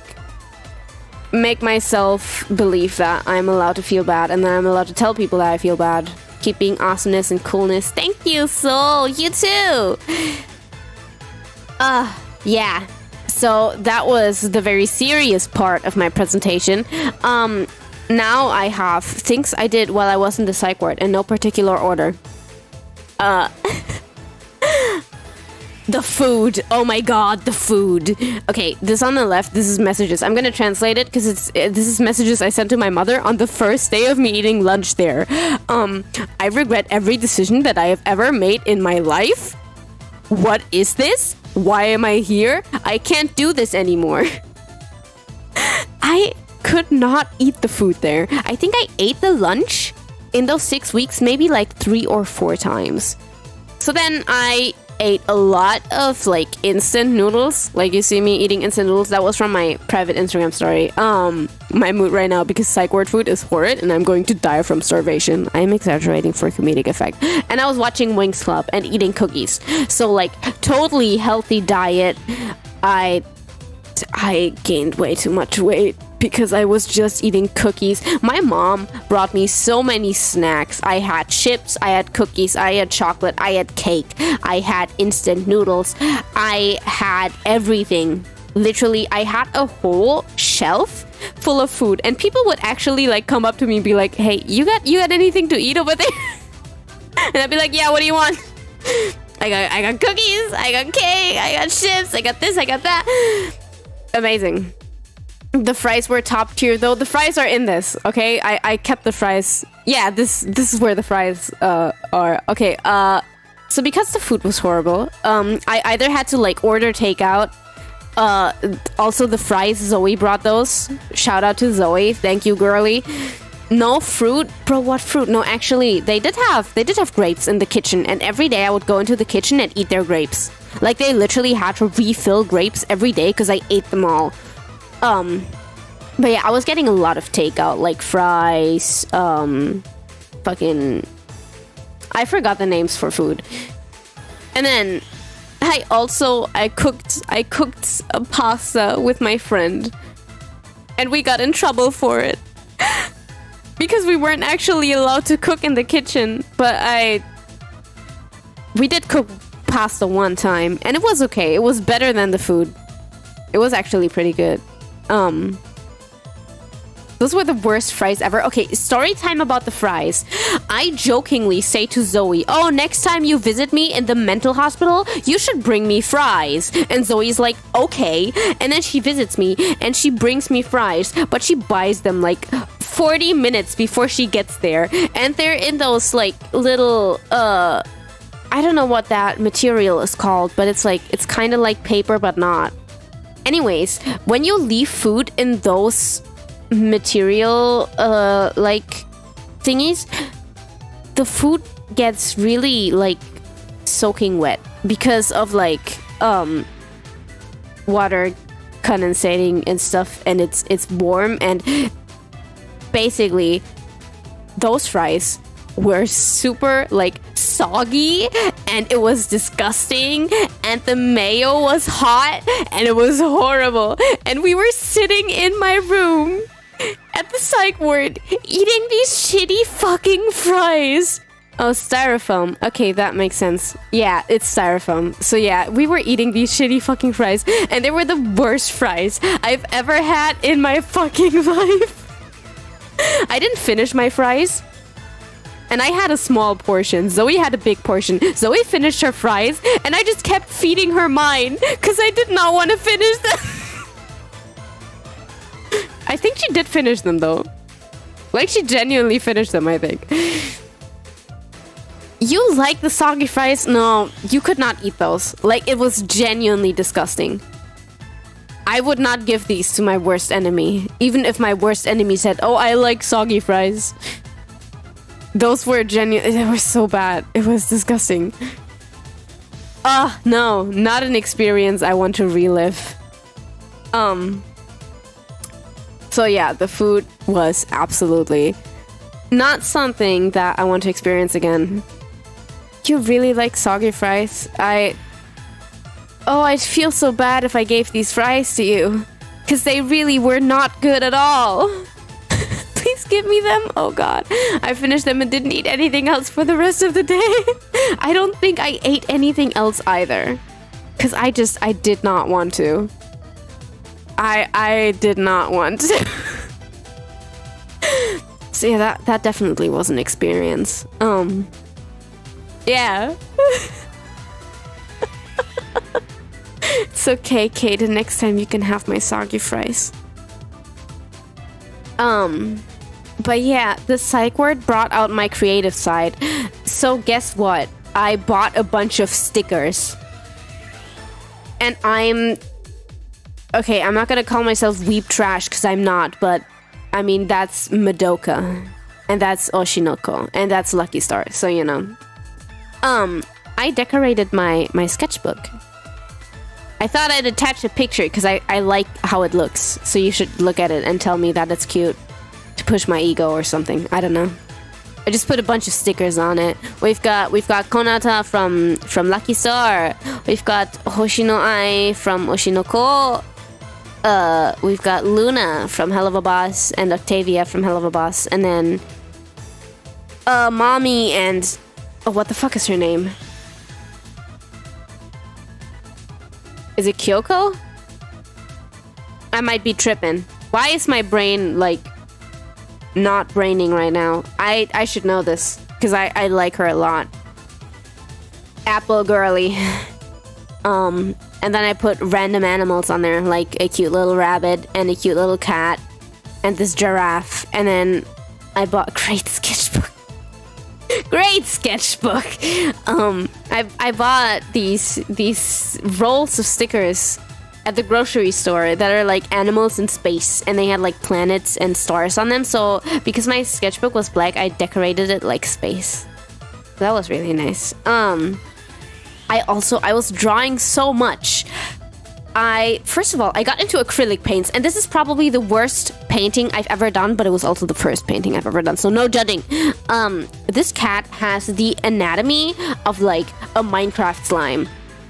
make myself believe that I'm allowed to feel bad, and that I'm allowed to tell people that I feel bad. Keep being awesomeness and coolness. Thank you, Soul! You too! Yeah. So that was the very serious part of my presentation. Now I have things I did while I was in the psych ward in no particular order. The food. Oh my god, the food. Okay, this on the left, this is messages. I'm gonna translate it because this is messages I sent to my mother on the first day of me eating lunch there. I regret every decision that I have ever made in my life. What is this? Why am I here? I can't do this anymore. I could not eat the food there. I think I ate the lunch in those 6 weeks maybe like 3 or 4 times. So then I ate a lot of, like, instant noodles. Like, you see me eating instant noodles. That was from my private Instagram story. My mood right now, because psych ward food is horrid and I'm going to die from starvation. I'm exaggerating for comedic effect. And I was watching Winx Club and eating cookies. So, like, totally healthy diet. I gained way too much weight. because I was just eating cookies. My mom brought me so many snacks. I had chips, I had cookies, I had chocolate, I had cake, I had instant noodles, I had everything. Literally, I had a whole shelf full of food, and people would actually like come up to me and be like, "Hey, you got anything to eat over there?" And I'd be like, "Yeah, what do you want?" I got cookies, I got cake, I got chips, I got this, I got that. Amazing. The fries were top tier though. The fries are in this, okay? I kept the fries. Yeah, this is where the fries are. Okay, so because the food was horrible, I either had to like order takeout. Also the fries, Zoe brought those. Shout out to Zoe. Thank you, girly. No fruit? Bro, what fruit? No, actually, they did have grapes in the kitchen, and every day I would go into the kitchen and eat their grapes. Like, they literally had to refill grapes every day because I ate them all. But yeah, I was getting a lot of takeout, like fries, fucking... I forgot the names for food. And then, I cooked a pasta with my friend. And we got in trouble for it. Because we weren't actually allowed to cook in the kitchen. But we did cook pasta one time, and it was okay. It was better than the food. It was actually pretty good. Those were the worst fries ever. Okay, story time about the fries. I jokingly say to Zoe, "Oh, next time you visit me in the mental hospital, you should bring me fries." And Zoe's like, "Okay." And then she visits me and she brings me fries, but she buys them like 40 minutes before she gets there. And they're in those like little, I don't know what that material is called, but it's kind of like paper, but not. Anyways, when you leave food in those material like thingies, the food gets really like soaking wet because of like water condensating and stuff, and it's warm, and basically those fries were super like soggy, and it was disgusting, and the mayo was hot, and it was horrible. And we were sitting in my room at the psych ward eating these shitty fucking fries. Oh, styrofoam. Okay, that makes sense. Yeah, it's styrofoam. So yeah, we were eating these shitty fucking fries, and they were the worst fries I've ever had in my fucking life. I didn't finish my fries. And I had a small portion. Zoe had a big portion. Zoe finished her fries, and I just kept feeding her mine because I did not want to finish them. I think she did finish them, though. Like, she genuinely finished them, I think. You like the soggy fries? No, you could not eat those. Like, it was genuinely disgusting. I would not give these to my worst enemy. Even if my worst enemy said, "Oh, I like soggy fries." Those were genuine. They were so bad. It was disgusting. No, not an experience I want to relive. So yeah, the food was absolutely not something that I want to experience again. You really like soggy fries? I'd feel so bad if I gave these fries to you, because they really were not good at all. Please give me them. Oh god. I finished them and didn't eat anything else for the rest of the day. I don't think I ate anything else either, because I did not want to. I did not want to. So yeah, that definitely was an experience. Yeah. It's okay, Kate. The next time you can have my soggy fries. But yeah, the psych ward brought out my creative side. So guess what? I bought a bunch of stickers. And okay, I'm not gonna call myself weep trash, because I'm not, but I mean, that's Madoka, and that's Oshinoko, and that's Lucky Star, so you know. I decorated my sketchbook. I thought I'd attach a picture because I like how it looks, so you should look at it and tell me that it's cute to push my ego or something. I don't know. I just put a bunch of stickers on it. We've got Konata from Lucky Star. We've got Hoshino Ai from Oshinoko. we've got Luna from Hell of a Boss and Octavia from Hell of a Boss, and then Mommy and what the fuck is her name? Is it Kyoko? I might be tripping. Why is my brain like not braining right now? I should know this because I like her a lot. Apple girly. And then I put random animals on there, like a cute little rabbit and a cute little cat and this giraffe. And then I bought a great sketchbook. Great sketchbook. I bought these rolls of stickers at the grocery store that are like animals in space, and they had like planets and stars on them. So because my sketchbook was black, I decorated it like space. That was really nice. I was drawing so much. First of all, I got into acrylic paints, and this is probably the worst painting I've ever done, but it was also the first painting I've ever done, so no judging. This cat has the anatomy of like a Minecraft slime.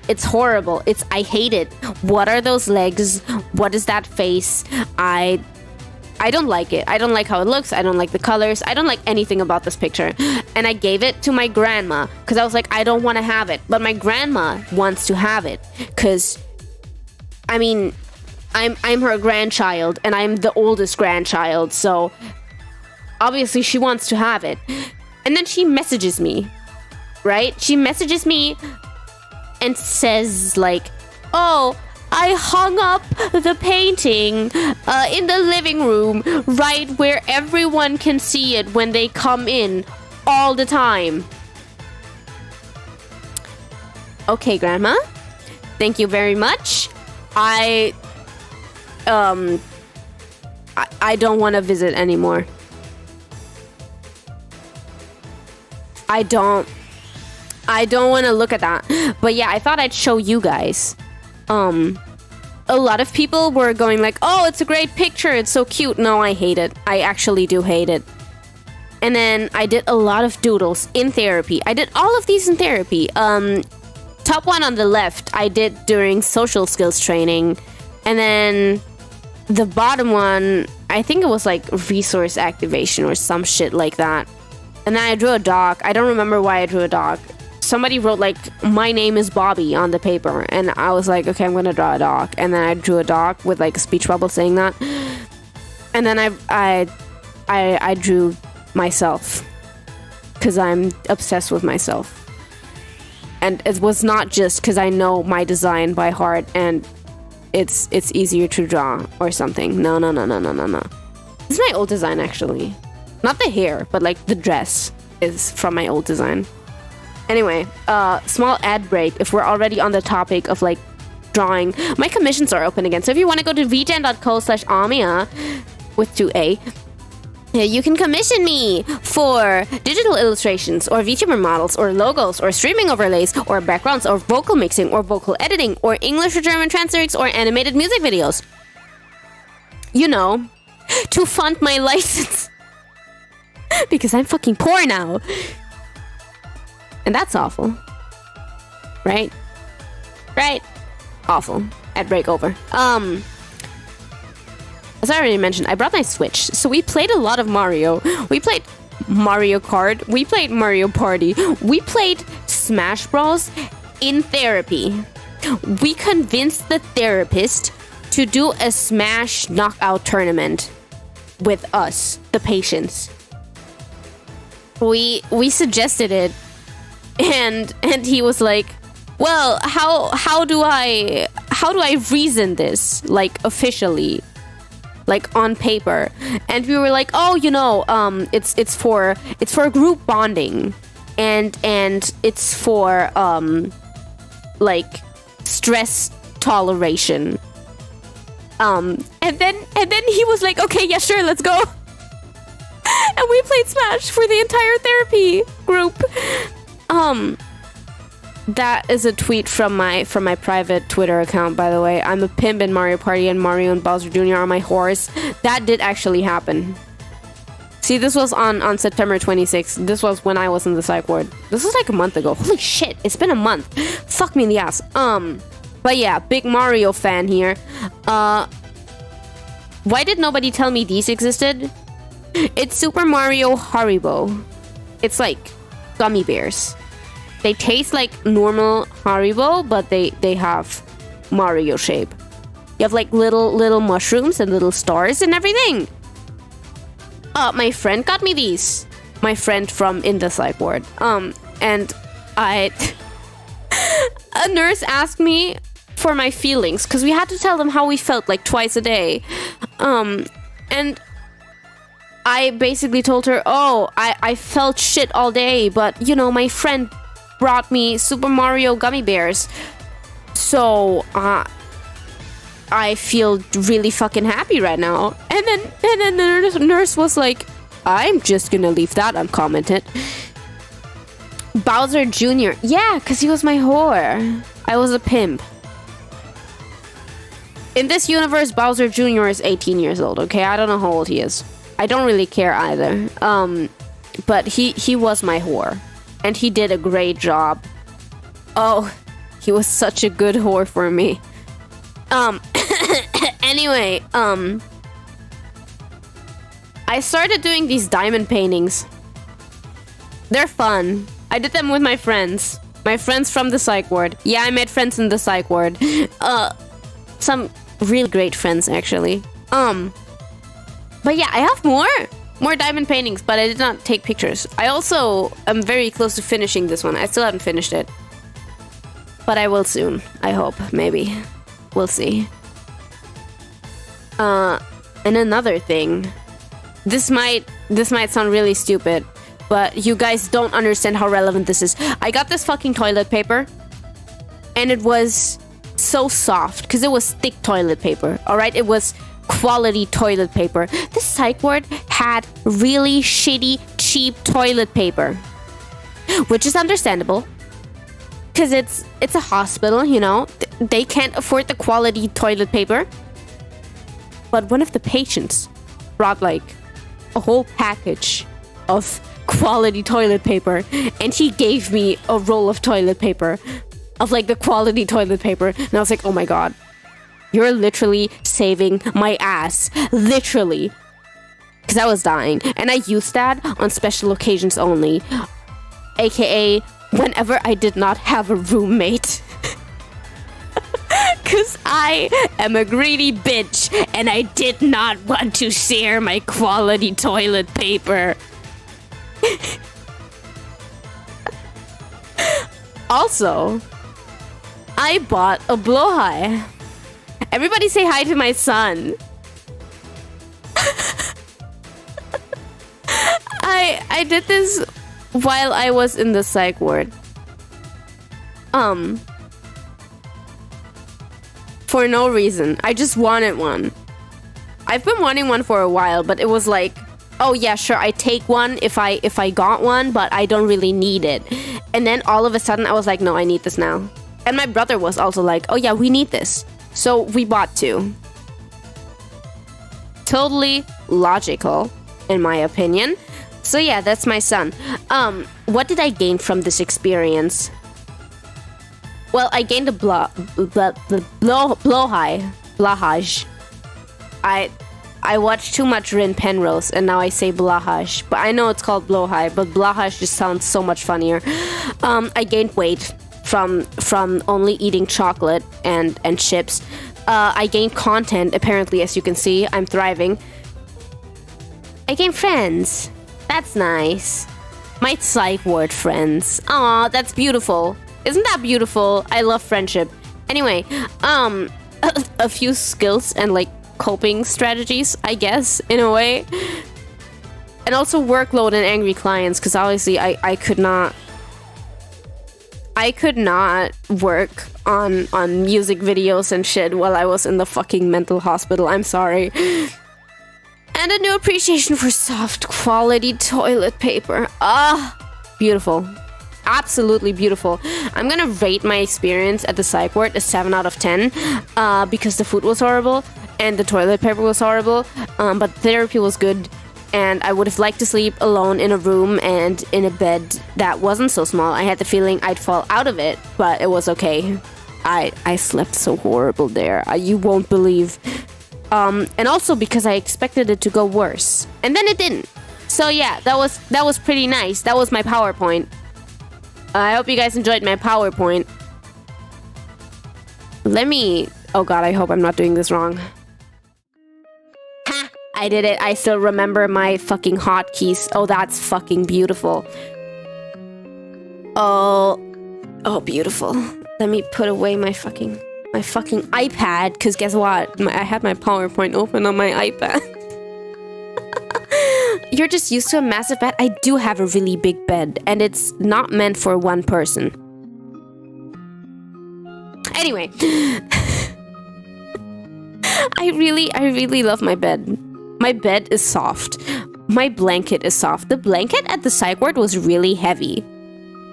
It's horrible. I hate it. What are those legs? What is that face? I don't like it. I don't like how it looks. I don't like the colors. I don't like anything about this picture. And I gave it to my grandma because I was like, I don't want to have it. But my grandma wants to have it because, I mean, I'm her grandchild and I'm the oldest grandchild. So obviously she wants to have it. And then she messages me, right? She messages me and says like, oh, I hung up the painting in the living room right where everyone can see it when they come in all the time. Okay, Grandma. Thank you very much. I don't want to visit anymore. I don't want to look at that. But yeah, I thought I'd show you guys. A lot of people were going like, oh, it's a great picture, it's so cute. No, I hate it. I actually do hate it. And then I did a lot of doodles in therapy. I did all of these in therapy. Top one on the left, I did during social skills training. And then the bottom one, I think it was like resource activation or some shit like that. And then I drew a dog. I don't remember why I drew a dog. Somebody wrote like, my name is Bobby on the paper, and I was like, okay, I'm gonna draw a dog. And then I drew a dog with like a speech bubble saying that. And then I drew myself because I'm obsessed with myself. And it was not just because I know my design by heart and it's easier to draw or something. No. This is my old design actually. Not the hair, but like the dress is from my old design. Anyway, small ad break if we're already on the topic of like drawing. My commissions are open again. So if you want to go to vjan.co/amiaa with 2A, you can commission me for digital illustrations or VTuber models or logos or streaming overlays or backgrounds or vocal mixing or vocal editing or English or German transcripts or animated music videos. You know, to fund my license. Because I'm fucking poor now. And that's awful. Right? Awful. Ad break over. As I already mentioned, I brought my Switch. So we played a lot of Mario. We played Mario Kart. We played Mario Party. We played Smash Bros. In therapy. We convinced the therapist to do a Smash knockout tournament with us, the patients. We suggested it. And he was like, well, how do I reason this, like, officially, like on paper? And we were like, oh, you know, it's for group bonding, and it's for like stress toleration. And then he was like, okay, yeah, sure, let's go. And we played Smash for the entire therapy group. That is a tweet from my private Twitter account, by the way. I'm a pimp in Mario Party and Mario and Bowser Jr. are my horse. That did actually happen. See, this was on September 26th. This was when I was in the psych ward. This was like a month ago. Holy shit, it's been a month. Fuck me in the ass. But yeah, big Mario fan here. Why did nobody tell me these existed? It's Super Mario Haribo. It's like gummy bears. They taste like normal Haribo, but they have Mario shape. You have like little mushrooms and little stars and everything. My friend got me these. My friend from in the psych ward. And a nurse asked me for my feelings because we had to tell them how we felt like twice a day. And I basically told her, oh, I felt shit all day, but you know, my friend brought me Super Mario gummy bears. So, I feel really fucking happy right now. And then the nurse was like, I'm just gonna leave that uncommented. Bowser Jr. Yeah, because he was my whore. I was a pimp. In this universe, Bowser Jr. is 18 years old, okay? I don't know how old he is. I don't really care either. But he was my whore. And he did a great job. Oh, he was such a good whore for me. Anyway, I started doing these diamond paintings. They're fun. I did them with my friends. My friends from the psych ward. Yeah, I made friends in the psych ward. Some really great friends, actually. But yeah, I have more diamond paintings, but I did not take pictures. I also am very close to finishing this one. I still haven't finished it. But I will soon. I hope. Maybe. We'll see. And another thing. This might sound really stupid, but you guys don't understand how relevant this is. I got this fucking toilet paper, and it was so soft, because it was thick toilet paper, alright? It was quality toilet paper. This psych ward had really shitty, cheap toilet paper, which is understandable, because it's a hospital, you know? They can't afford the quality toilet paper. But one of the patients brought like a whole package of quality toilet paper, and he gave me a roll of toilet paper, of like the quality toilet paper, and I was like, oh my god, you're literally saving my ass, literally, because I was dying. And I used that on special occasions only, aka whenever I did not have a roommate. Because I am a greedy bitch and I did not want to share my quality toilet paper. Also, I bought a blowhigh. Everybody say hi to my son. I did this while I was in the psych ward. For no reason. I just wanted one. I've been wanting one for a while, but it was like, oh yeah, sure, I take one if I got one, but I don't really need it. And then all of a sudden I was like, no, I need this now. And my brother was also like, oh yeah, we need this. So we bought two. Totally logical, in my opinion. So yeah, that's my son. What did I gain from this experience? Well, I gained a blowhigh. I watched too much Rin Penrose, and now I say blahaj. But I know it's called blowhigh, but blahaj just sounds so much funnier. I gained weight from only eating chocolate and chips. I gained content, apparently, as you can see. I'm thriving. I gained friends. That's nice. My psych ward friends. Aw, that's beautiful. Isn't that beautiful? I love friendship. Anyway, a few skills and like coping strategies, I guess, in a way. And also workload and angry clients, because obviously I could not work on music videos and shit while I was in the fucking mental hospital. I'm sorry. And a new appreciation for soft quality toilet paper. Ah, beautiful. Absolutely beautiful. I'm gonna rate my experience at the psych ward a 7 out of 10 because the food was horrible and the toilet paper was horrible, but therapy was good, and I would have liked to sleep alone in a room and in a bed that wasn't so small. I had the feeling I'd fall out of it, but it was okay. I slept so horrible there. You won't believe. And also because I expected it to go worse. And then it didn't. So yeah, that was pretty nice. That was my PowerPoint. I hope you guys enjoyed my PowerPoint. Oh god, I hope I'm not doing this wrong. Ha! I did it. I still remember my fucking hotkeys. Oh, that's fucking beautiful. Oh, beautiful. Let me put away my fucking iPad, because guess what? I had my PowerPoint open on my iPad. You're just used to a massive bed. I do have a really big bed, and it's not meant for one person. Anyway. I really love my bed. My bed is soft. My blanket is soft. The blanket at the psych ward was really heavy.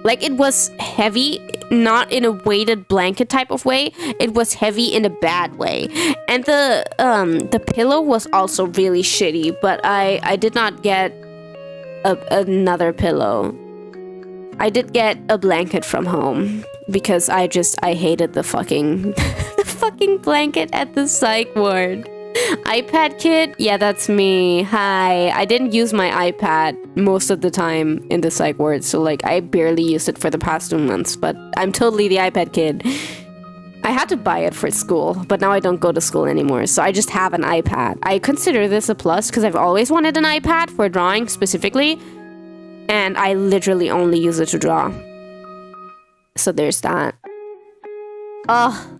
Like, it was heavy, not in a weighted blanket type of way. It was heavy in a bad way. And the pillow was also really shitty, but I did not get another pillow. I did get a blanket from home because I hated the fucking the fucking blanket at the psych ward. iPad kid? Yeah, that's me. Hi. I didn't use my iPad most of the time in the psych ward, so like I barely used it for the past 2 months, but I'm totally the iPad kid. I had to buy it for school, but now I don't go to school anymore, so I just have an iPad. I consider this a plus because I've always wanted an iPad for drawing specifically, and I literally only use it to draw. So there's that. Oh,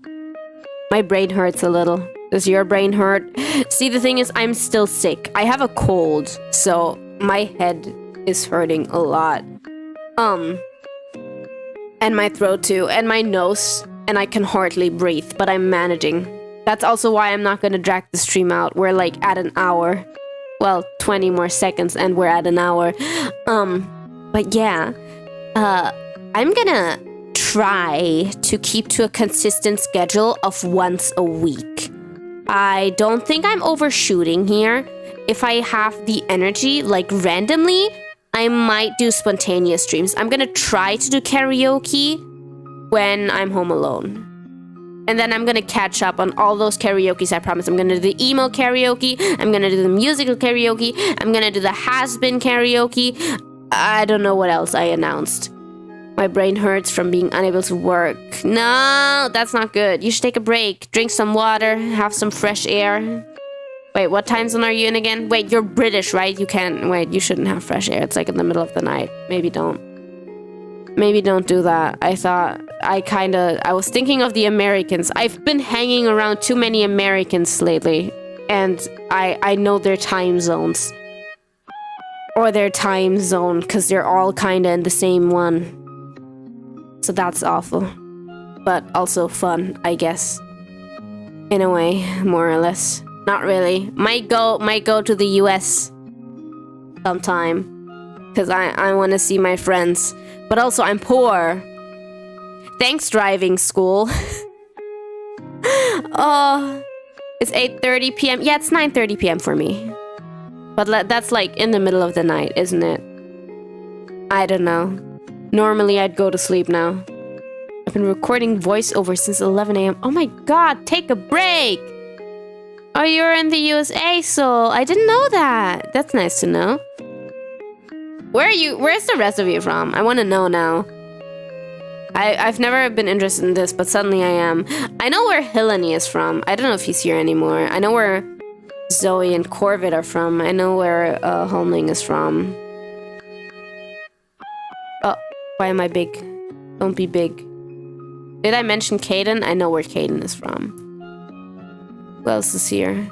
my brain hurts a little. Does your brain hurt? See, the thing is, I'm still sick. I have a cold, so my head is hurting a lot. And my throat too, and my nose, and I can hardly breathe, but I'm managing. That's also why I'm not gonna drag the stream out. We're like at an hour. Well, 20 more seconds, and we're at an hour. But yeah, I'm gonna try to keep to a consistent schedule of once a week. I don't think I'm overshooting here. If I have the energy, like randomly, I might do spontaneous streams. I'm gonna try to do karaoke when I'm home alone. And then I'm gonna catch up on all those karaokes, I promise. I'm gonna do the emo karaoke, I'm gonna do the musical karaoke, I'm gonna do the has-been karaoke. I don't know what else I announced. My brain hurts from being unable to work. No, that's not good. You should take a break. Drink some water. Have some fresh air. Wait, what time zone are you in again? Wait, you're British, right? You can't... Wait, you shouldn't have fresh air. It's like in the middle of the night. Maybe don't. Maybe don't do that. I was thinking of the Americans. I've been hanging around too many Americans lately. And I know their time zones. Or their time zone, because they're all kind of in the same one. So that's awful, but also fun, I guess. In a way, more or less. Not really. Might go to the US sometime, because I want to see my friends. But also, I'm poor. Thanks, driving school. Oh, it's 8:30 p.m. Yeah, it's 9:30 p.m. for me. But that's like in the middle of the night, isn't it? I don't know. Normally, I'd go to sleep now. I've been recording voiceover since 11 a.m. Oh my god, take a break! Oh, you're in the USA, so I didn't know that. That's nice to know. Where's the rest of you from? I want to know now. I've never been interested in this, but suddenly I am. I know where Hilani is from. I don't know if he's here anymore. I know where Zoe and Corvid are from. I know where Holming is from. Why am I big? Don't be big. Did I mention Caden? I know where Caden is from. Who else is here?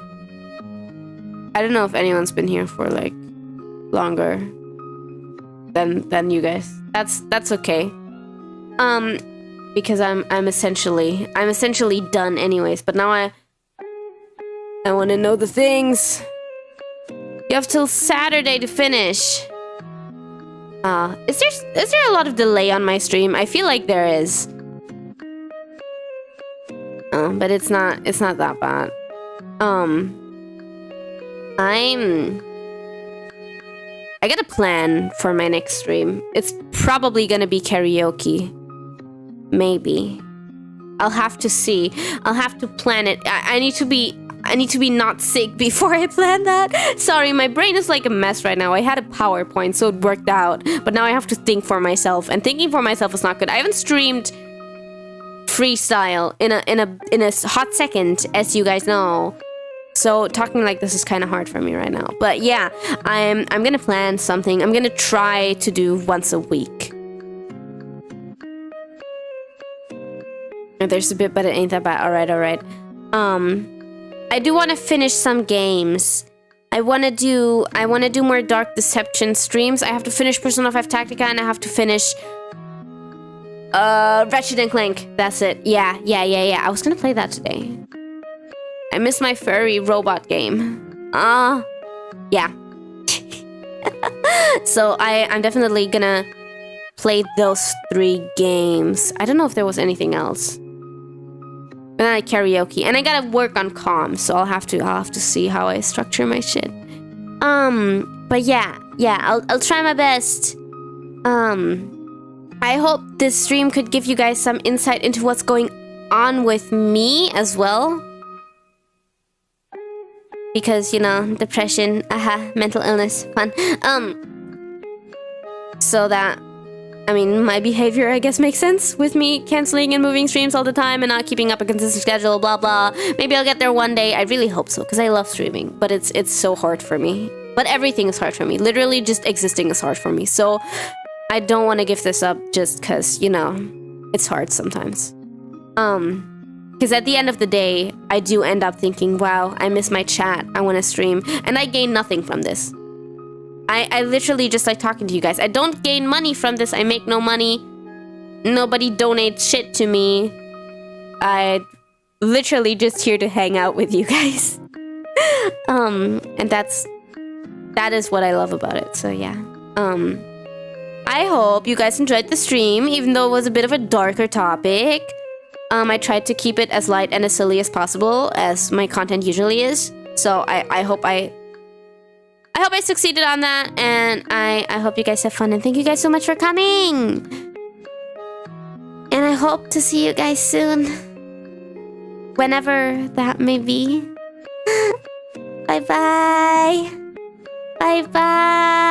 I don't know if anyone's been here for like longer than you guys. That's okay. Because I'm essentially done anyways. But now I want to know the things. You have till Saturday to finish. Is there a lot of delay on my stream? I feel like there is. But it's not that bad. I got a plan for my next stream. It's probably gonna be karaoke. Maybe. I'll have to see. I'll have to plan it. I need to be I need to be not sick before I plan that. Sorry, my brain is like a mess right now. I had a PowerPoint, so it worked out. But now I have to think for myself, and thinking for myself is not good. I haven't streamed freestyle in a hot second, as you guys know. So talking like this is kind of hard for me right now. But yeah, I'm gonna plan something. I'm gonna try to do once a week. There's a bit, but it ain't that bad. All right. I do want to finish some games. I want to do more Dark Deception streams. I have to finish Persona 5 Tactica, and I have to finish Ratchet and Clank. That's it. Yeah. I was gonna play that today. I miss my furry robot game. Yeah. So I'm definitely gonna play those 3 games. I don't know if there was anything else. And then karaoke, and I gotta work on comms, so I'll have to see how I structure my shit. But yeah, I'll try my best. I hope this stream could give you guys some insight into what's going on with me as well. Because, you know, depression, mental illness, fun. So that, I mean, my behavior, I guess, makes sense with me canceling and moving streams all the time and not keeping up a consistent schedule, blah, blah. Maybe I'll get there one day. I really hope so, because I love streaming, but it's so hard for me. But everything is hard for me. Literally, just existing is hard for me. So I don't want to give this up just because, you know, it's hard sometimes. Because at the end of the day, I do end up thinking, wow, I miss my chat. I want to stream. And I gain nothing from this. I literally just like talking to you guys. I don't gain money from this. I make no money. Nobody donates shit to me. I literally just here to hang out with you guys. And that is what I love about it. So yeah. I hope you guys enjoyed the stream, even though it was a bit of a darker topic. I tried to keep it as light and as silly as possible, as my content usually is. So I hope I succeeded on that, and I hope you guys have fun, and thank you guys so much for coming. And I hope to see you guys soon. Whenever that may be. Bye-bye. Bye-bye.